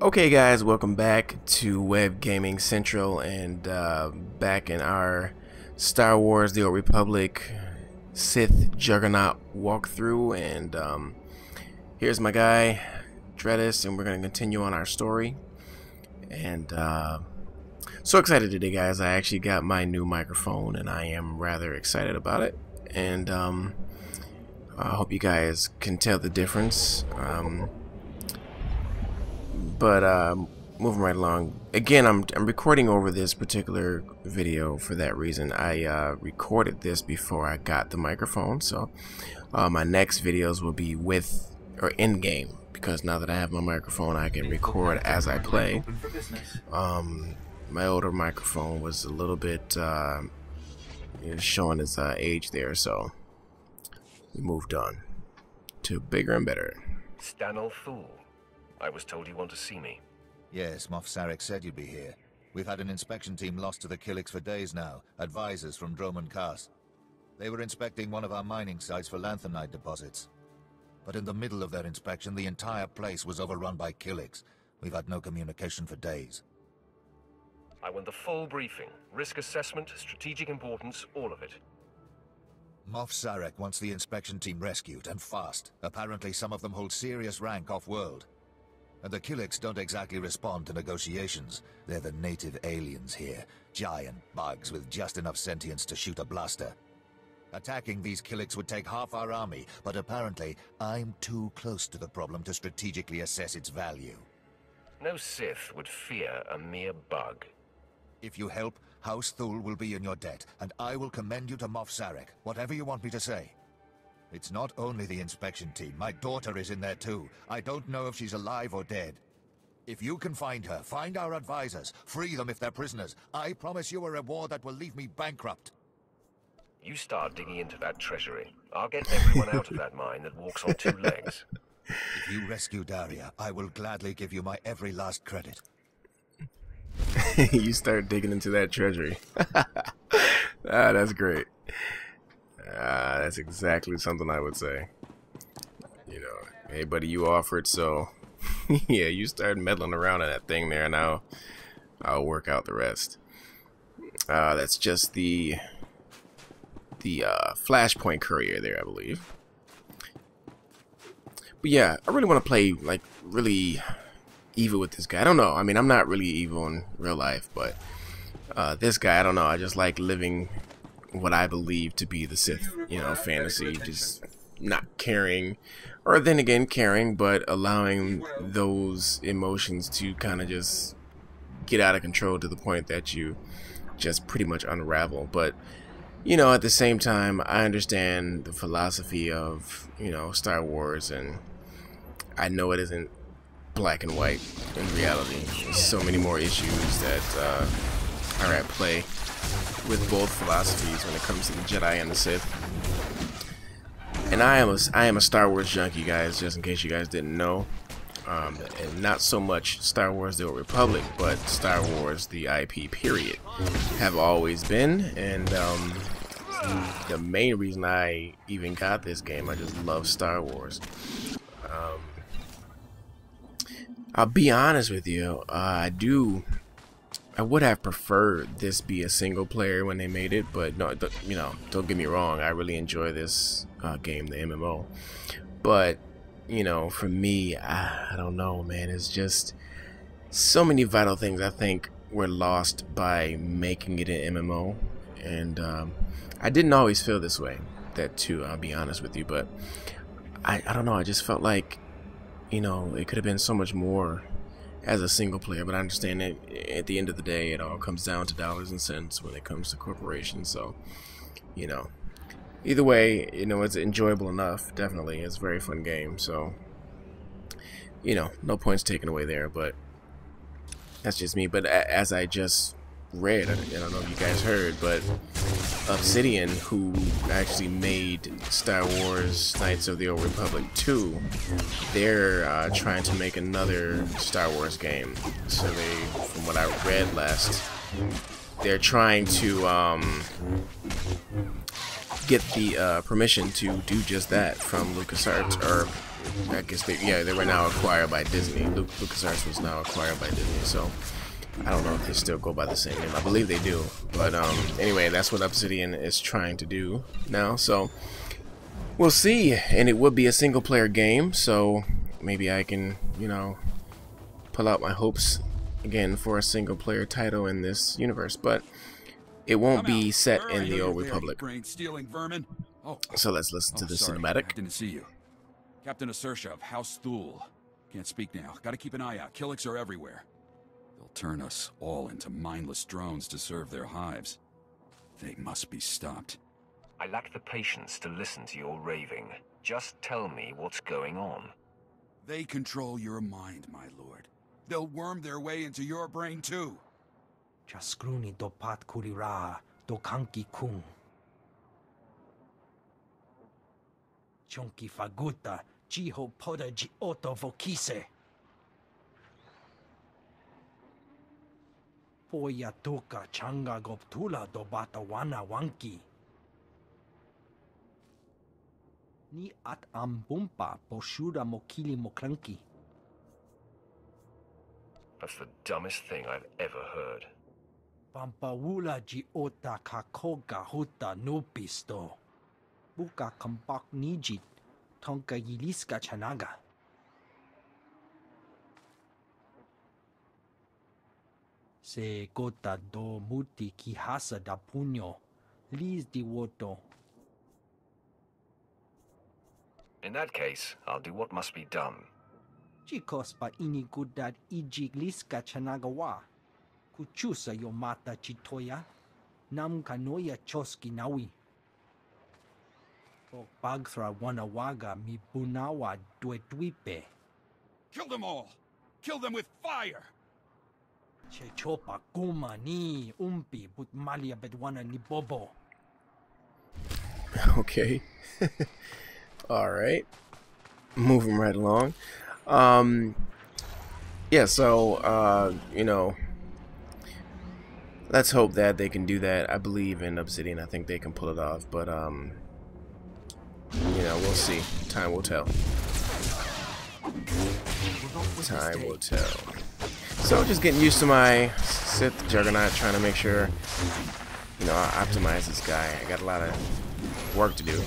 Okay guys, welcome back to Web Gaming Central and back in our Star Wars The Old Republic Sith Juggernaut walkthrough, and here's my guy Dreadis, and we're going to continue on our story. And so excited today guys, I actually got my new microphone and I am rather excited about it, and I hope you guys can tell the difference. But moving right along, again, I'm recording over this particular video for that reason. I recorded this before I got the microphone, so my next videos will be with or in game, because now that I have my microphone, I can record as I play. My older microphone was a little bit showing its age there, so we moved on to bigger and better. Stanol Fool. I was told you want to see me. Yes, Moff Sarek said you'd be here. We've had an inspection team lost to the Killiks for days now, advisors from Droman Khas. They were inspecting one of our mining sites for lanthanide deposits. But in the middle of their inspection, the entire place was overrun by Killiks. We've had no communication for days. I want the full briefing. Risk assessment, strategic importance, all of it. Moff Sarek wants the inspection team rescued, and fast. Apparently some of them hold serious rank off-world. And the Killiks don't exactly respond to negotiations. They're the native aliens here. Giant bugs with just enough sentience to shoot a blaster. Attacking these Killiks would take half our army, but apparently I'm too close to the problem to strategically assess its value. No Sith would fear a mere bug. If you help, House Thul will be in your debt, and I will commend you to Moff Sarek, whatever you want me to say. It's not only the inspection team. My daughter is in there too. I don't know if she's alive or dead. If you can find her, find our advisors, free them if they're prisoners. I promise you a reward that will leave me bankrupt. You start digging into that treasury. I'll get everyone out of that mine that walks on two legs. If you rescue Daria, I will gladly give you my every last credit. You start digging into that treasury. That's great. That's exactly something I would say. You know, hey buddy, you offered, so yeah, you start meddling around in that thing there, and I'll work out the rest. That's just the Flashpoint courier there, I believe. But yeah, I really want to play like really evil with this guy. I don't know. I mean, I'm not really evil in real life, but this guy, I don't know. I just like living what I believe to be the Sith, you know, fantasy, just not caring, or then again caring, but allowing those emotions to kind of just get out of control to the point that you just pretty much unravel. But you know, at the same time, I understand the philosophy of, you know, Star Wars, and I know it isn't black and white in reality. There's so many more issues that are at play with both philosophies when it comes to the Jedi and the Sith. And I am a Star Wars junkie, guys, just in case you guys didn't know. And not so much Star Wars The Old Republic, but Star Wars the IP period have always been. And the main reason I even got this game, I just love Star Wars. I'll be honest with you, I would have preferred this be a single player when they made it, but no, you know, don't get me wrong, I really enjoy this game, the MMO. But you know, for me, I don't know, man. It's just so many vital things I think were lost by making it an MMO, and I didn't always feel this way. That too, I'll be honest with you, but I don't know. I just felt like, you know, it could have been so much more as a single player, but I understand that at the end of the day it all comes down to dollars and cents when it comes to corporations. So, you know, either way, you know, it's enjoyable enough. Definitely, it's a very fun game. So, you know, no points taken away there, but that's just me. But as I just read, I don't know if you guys heard, but Obsidian, who actually made Star Wars Knights of the Old Republic 2, they're trying to make another Star Wars game. So they, from what I read last, they're trying to get the permission to do just that from LucasArts, or I guess they were now acquired by Disney. LucasArts was now acquired by Disney, so I don't know if they still go by the same name. I believe they do, but anyway, that's what Obsidian is trying to do now. So we'll see, and it would be a single-player game, so maybe I can, you know, pull out my hopes again for a single-player title in this universe, but it won't be set in the Old Republic. So let's listen to the cinematic. I didn't see you. Captain Asersha of House Thule. Can't speak now. Gotta keep an eye out. Killiks are everywhere. They'll turn us all into mindless drones to serve their hives. They must be stopped. I lack the patience to listen to your raving. Just tell me what's going on. They control your mind, my lord. They'll worm their way into your brain too. Chaskruni dopat kurira dokanki kung. Chonki faguta jiho poda ji oto vokise. Poya toka changa goptula dobata wana wanki. Ni at ambumpa poshura mokili mokranki. That's the dumbest thing I've ever heard. Pampawula ji ota kakoga huta nupisto. Buka kambak nijit tonka yiliska chanaga. Se gota do muti kihasa da puño. Liz di woto. In that case, I'll do what must be done. Chikos pa inigudad ijigliska chanagawa. Kuchusa yomata chitoya. Nam kanoya choski nawi. O bagthra wanawaga mi bunawa duetwipe. Kill them all! Kill them with fire! Chechopa kuma ni umpi but malia bedwana ni bobo. Okay. Alright. Moving right along. Yeah, so, you know, let's hope that they can do that. I believe in Obsidian. I think they can pull it off, but, you know, we'll see. Time will tell. Time will tell. So, just getting used to my Sith Juggernaut, trying to make sure, you know, I optimize this guy. I got a lot of work to do.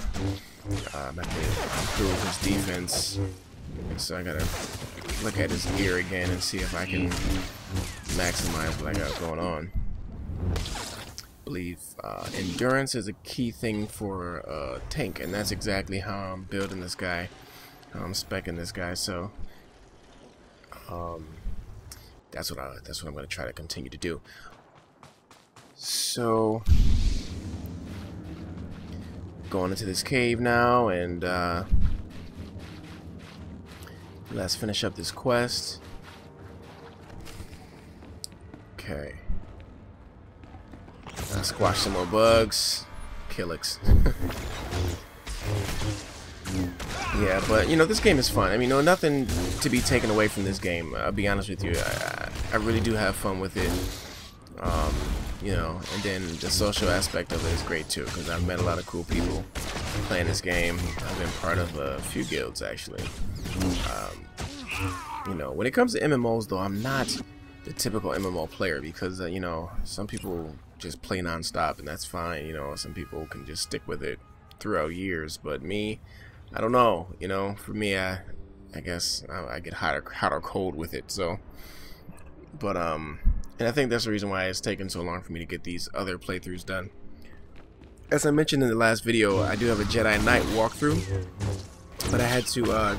I have to improve his defense. So I gotta look at his gear again and see if I can maximize what I got going on. I believe endurance is a key thing for tank, and that's exactly how I'm building this guy, how I'm speccing this guy. So that's what I'm gonna try to continue to do. So going into this cave now, and let's finish up this quest. Okay. Squash some more bugs. Killiks. Yeah, but you know, this game is fun. I mean, no, nothing to be taken away from this game. I'll be honest with you. I really do have fun with it. You know, and then the social aspect of it is great too, because I've met a lot of cool people playing this game. I've been part of a few guilds actually. You know, when it comes to MMOs though, I'm not the typical MMO player, because you know, some people just play non-stop and that's fine. You know, some people can just stick with it throughout years, but me, I don't know. You know, for me, I guess I get hot or cold with it. So, but and I think that's the reason why it's taken so long for me to get these other playthroughs done. As I mentioned in the last video, I do have a Jedi Knight walkthrough, but I had to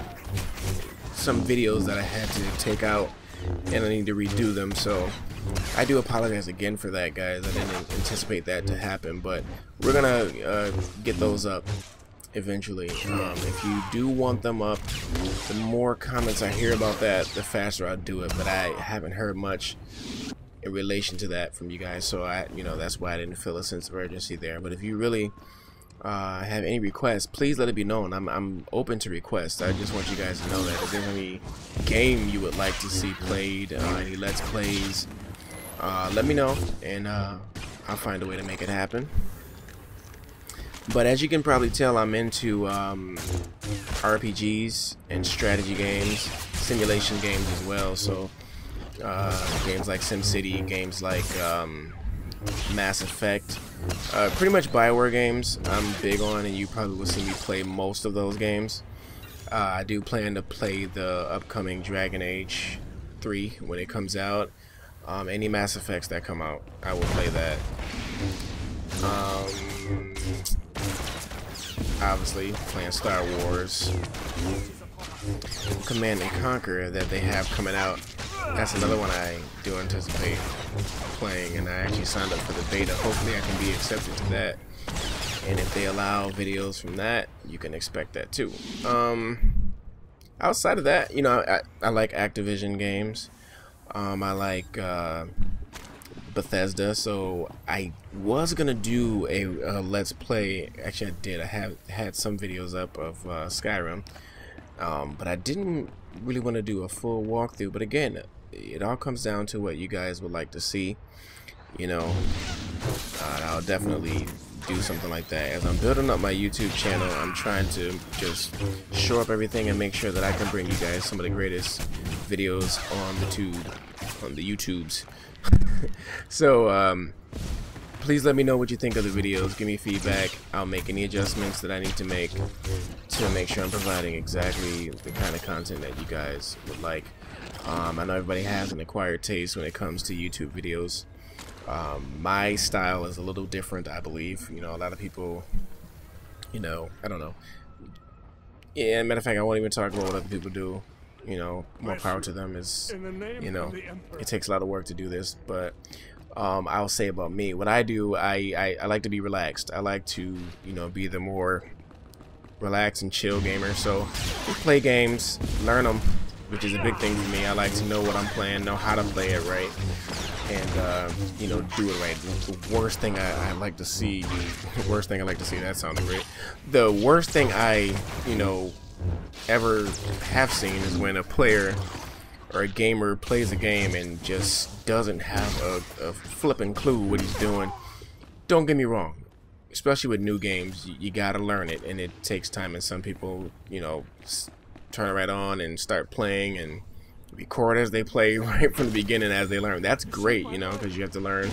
some videos that I had to take out, and I need to redo them. So I do apologize again for that, guys. I didn't anticipate that to happen, but we're gonna get those up eventually. If you do want them up, the more comments I hear about that, the faster I'll do it. But I haven't heard much in relation to that from you guys, so you know, that's why I didn't feel a sense of urgency there. But if you really have any requests, please let it be known. I'm open to requests. I just want you guys to know that if there's any game you would like to see played, any Let's Plays, let me know, and I'll find a way to make it happen. But as you can probably tell, I'm into RPGs and strategy games, simulation games as well. So games like SimCity, games like Mass Effect, pretty much Bioware games I'm big on, and you probably will see me play most of those games. I do plan to play the upcoming Dragon Age 3 when it comes out. Any Mass Effects that come out, I will play that. Obviously, playing Star Wars, Command and Conquer that they have coming out. That's another one I do anticipate playing, and I actually signed up for the beta. Hopefully I can be accepted to that, and if they allow videos from that, you can expect that too. Outside of that, you know, I like Activision games. I like Bethesda, so I was gonna do a let's play. Actually, I did. I had some videos up of Skyrim, but I didn't really want to do a full walkthrough. But again, it all comes down to what you guys would like to see. You know, I'll definitely do something like that. As I'm building up my YouTube channel, I'm trying to just shore up everything and make sure that I can bring you guys some of the greatest videos on the YouTubes. So please let me know what you think of the videos. Give me feedback. I'll make any adjustments that I need to make sure I'm providing exactly the kind of content that you guys would like. I know everybody has an acquired taste when it comes to YouTube videos. My style is a little different, I believe. You know, a lot of people, you know, I don't know. Yeah, matter of fact, I won't even talk about what other people do. You know, more power to them. Is, you know, it takes a lot of work to do this, but I'll say about me, what I do, I like to be relaxed. I like to, you know, be the more relaxed and chill gamer. So play games, learn them, which is a big thing for me. I like to know what I'm playing, know how to play it right, and you know, do it right. The worst thing I like to see, that sounded great. The worst thing I, you know, ever have seen is when a player or a gamer plays a game and just doesn't have a flipping clue what he's doing. Don't get me wrong, especially with new games, you gotta learn it, and it takes time, and some people, you know, turn it right on and start playing and record as they play right from the beginning as they learn. That's great, you know, because you have to learn.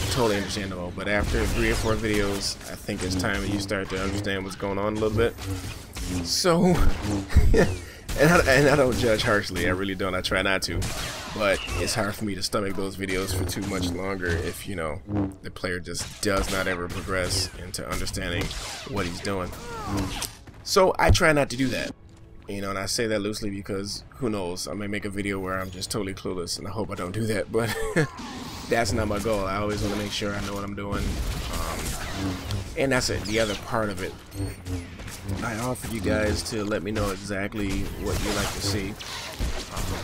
Totally understandable. But after 3 or 4 videos, I think it's time that you start to understand what's going on a little bit. So and I don't judge harshly, I really don't. I try not to, but it's hard for me to stomach those videos for too much longer if, you know, the player just does not ever progress into understanding what he's doing. So I try not to do that, you know, and I say that loosely because who knows, I may make a video where I'm just totally clueless, and I hope I don't do that, but that's not my goal. I always want to make sure I know what I'm doing, and that's it. The other part of it, I offer you guys to let me know exactly what you like to see,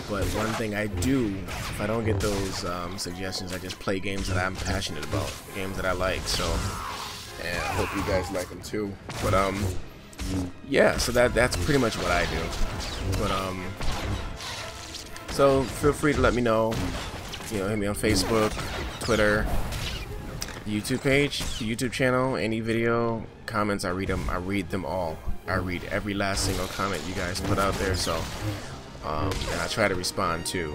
but one thing I do, if I don't get those suggestions, I just play games that I'm passionate about, games that I like. So, and I hope you guys like them too. But yeah, so that's pretty much what I do. But so feel free to let me know. You know, hit me on Facebook, Twitter, YouTube page, YouTube channel, any video, comments, I read them. I read them all. I read every last single comment you guys put out there. So, and I try to respond too.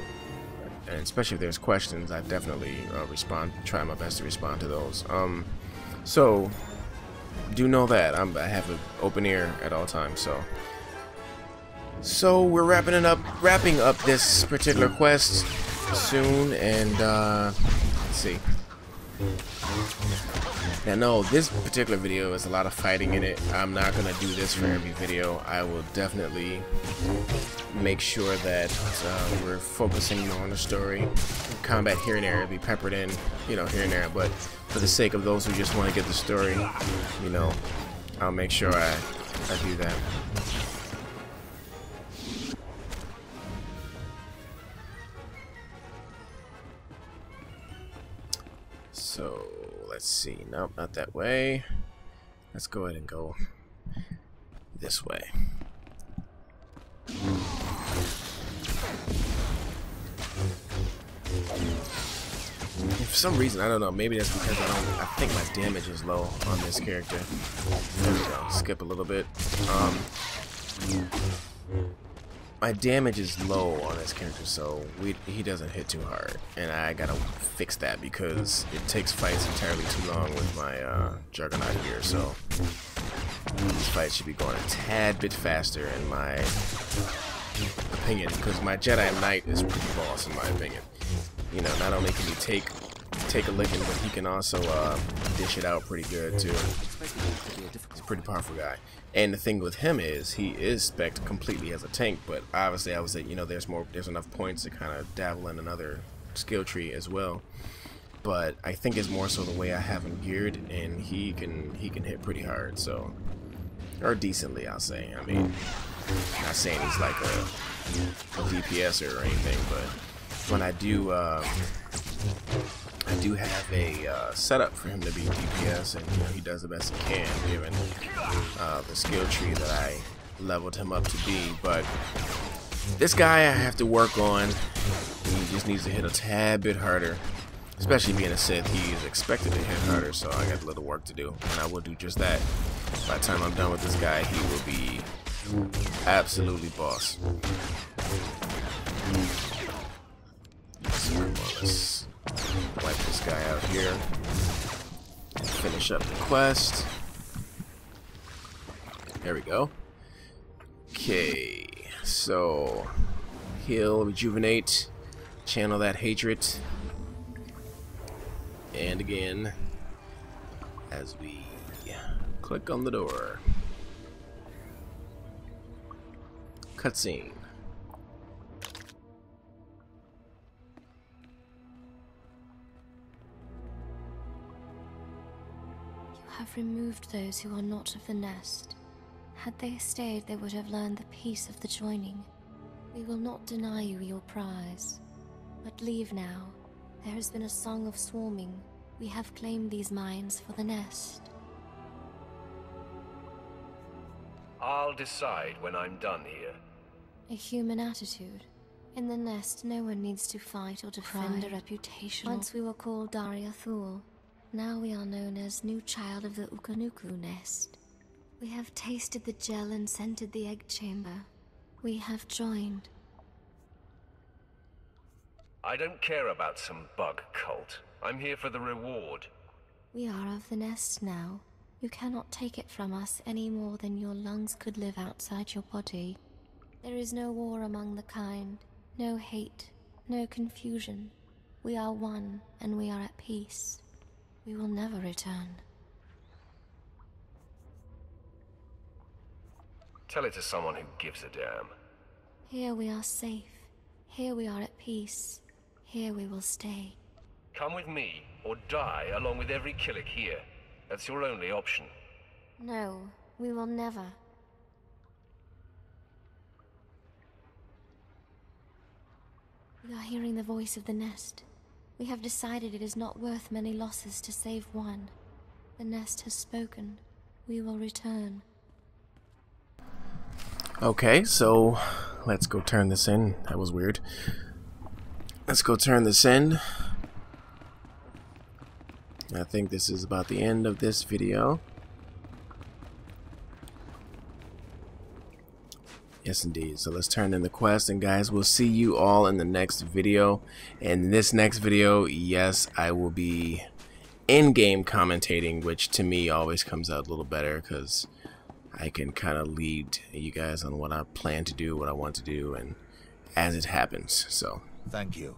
And especially if there's questions, I definitely respond. Try my best to respond to those. So do know that I have an open ear at all times. So we're wrapping up this particular quest soon, and let's see. Now, no, this particular video is a lot of fighting in it. I'm not gonna do this for every video. I will definitely make sure that we're focusing more on the story. Combat here and there will be peppered in, you know, here and there, but for the sake of those who just want to get the story, you know, I'll make sure I do that. So let's see. Nope, not that way. Let's go ahead and go this way. some reason, I don't know, maybe that's because I think my damage is low on this character. There we go, skip a little bit. My damage is low on this character, so he doesn't hit too hard, and I gotta fix that because it takes fights entirely too long with my Juggernaut here, so these fights should be going a tad bit faster in my opinion, because my Jedi Knight is pretty boss in my opinion. You know, not only can he take a licking, but he can also dish it out pretty good too. He's a pretty powerful guy. And the thing with him is he is spec'd completely as a tank, but obviously I would say, you know, there's enough points to kind of dabble in another skill tree as well. But I think it's more so the way I have him geared, and he can hit pretty hard, so, or decently, I'll say. I mean, not saying he's like a DPSer or anything, but when I do have a setup for him to be DPS, and you know, he does the best he can given the skill tree that I leveled him up to be. But this guy I have to work on. He just needs to hit a tad bit harder, especially being a Sith. He is expected to hit harder, so I got a little work to do, and I will do just that. By the time I'm done with this guy, he will be absolutely boss. So come on, let's wipe this guy out here and finish up the quest. There we go. Okay, so heal, rejuvenate, channel that hatred, and again, as we click on the door. Cutscene. Have removed those who are not of the nest. Had they stayed, they would have learned the peace of the joining. We will not deny you your prize. But leave now. There has been a song of swarming. We have claimed these mines for the nest. I'll decide when I'm done here. A human attitude. In the nest, no one needs to fight or defend a reputation. Once we were called Daria Thul. Now we are known as new child of the Ukanuku nest. We have tasted the gel and scented the egg chamber. We have joined. I don't care about some bug cult. I'm here for the reward. We are of the nest now. You cannot take it from us any more than your lungs could live outside your body. There is no war among the kind, no hate, no confusion. We are one, and we are at peace. We will never return. Tell it to someone who gives a damn. Here we are safe. Here we are at peace. Here we will stay. Come with me, or die along with every Killik here. That's your only option. No, we will never. We are hearing the voice of the nest. We have decided it is not worth many losses to save one. The nest has spoken. We will return. Okay, so let's go turn this in. That was weird. Let's go turn this in. I think this is about the end of this video. Yes, indeed. So let's turn in the quest, and guys, we'll see you all in the next video. And in this next video, yes, I will be in-game commentating, which to me always comes out a little better because I can kind of lead you guys on what I plan to do, what I want to do, and as it happens. So Thank you.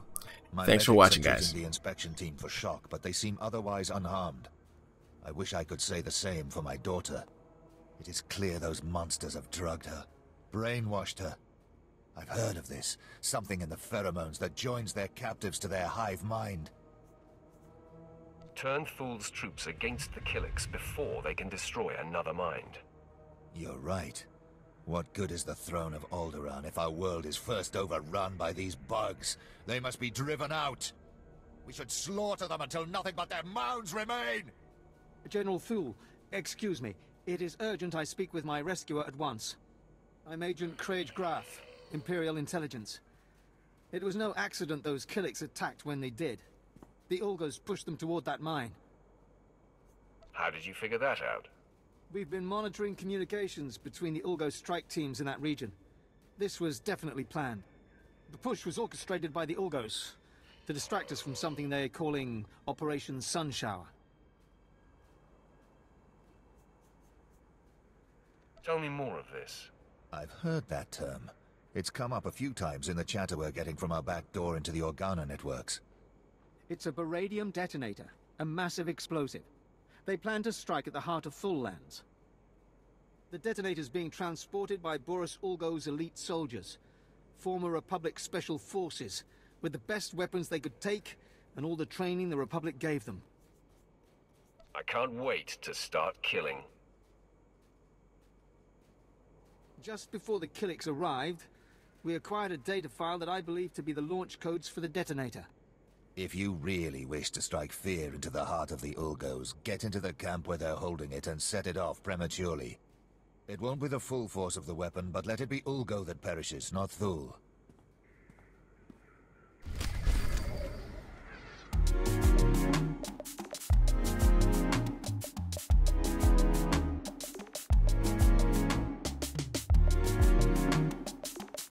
My thanks for medics watching, are guys. treating the inspection team for shock, but they seem otherwise unharmed. I wish I could say the same for my daughter. It is clear those monsters have drugged her, brainwashed her. I've heard of this. Something in the pheromones that joins their captives to their hive mind. Turn Thul's troops against the Killiks before they can destroy another mind. You're right. What good is the throne of Alderaan if our world is first overrun by these bugs? They must be driven out. We should slaughter them until nothing but their mounds remain! General Thul, excuse me. It is urgent I speak with my rescuer at once. I'm Agent Craig Graff, Imperial Intelligence. It was no accident those Killiks attacked when they did. The Ulgos pushed them toward that mine. How did you figure that out? We've been monitoring communications between the Ulgo strike teams in that region. This was definitely planned. The push was orchestrated by the Ulgos to distract us from something they're calling Operation Sunshower. Tell me more of this. I've heard that term. It's come up a few times in the chatter we're getting from our back door into the Organa networks. It's a baradium detonator, a massive explosive. They plan to strike at the heart of Thul lands. The detonator's being transported by Boris Ulgo's elite soldiers, former Republic Special Forces, with the best weapons they could take and all the training the Republic gave them. I can't wait to start killing. Just before the Killiks arrived, we acquired a data file that I believe to be the launch codes for the detonator. If you really wish to strike fear into the heart of the Ulgos, get into the camp where they're holding it and set it off prematurely. It won't be the full force of the weapon, but let it be Ulgo that perishes, not Thul.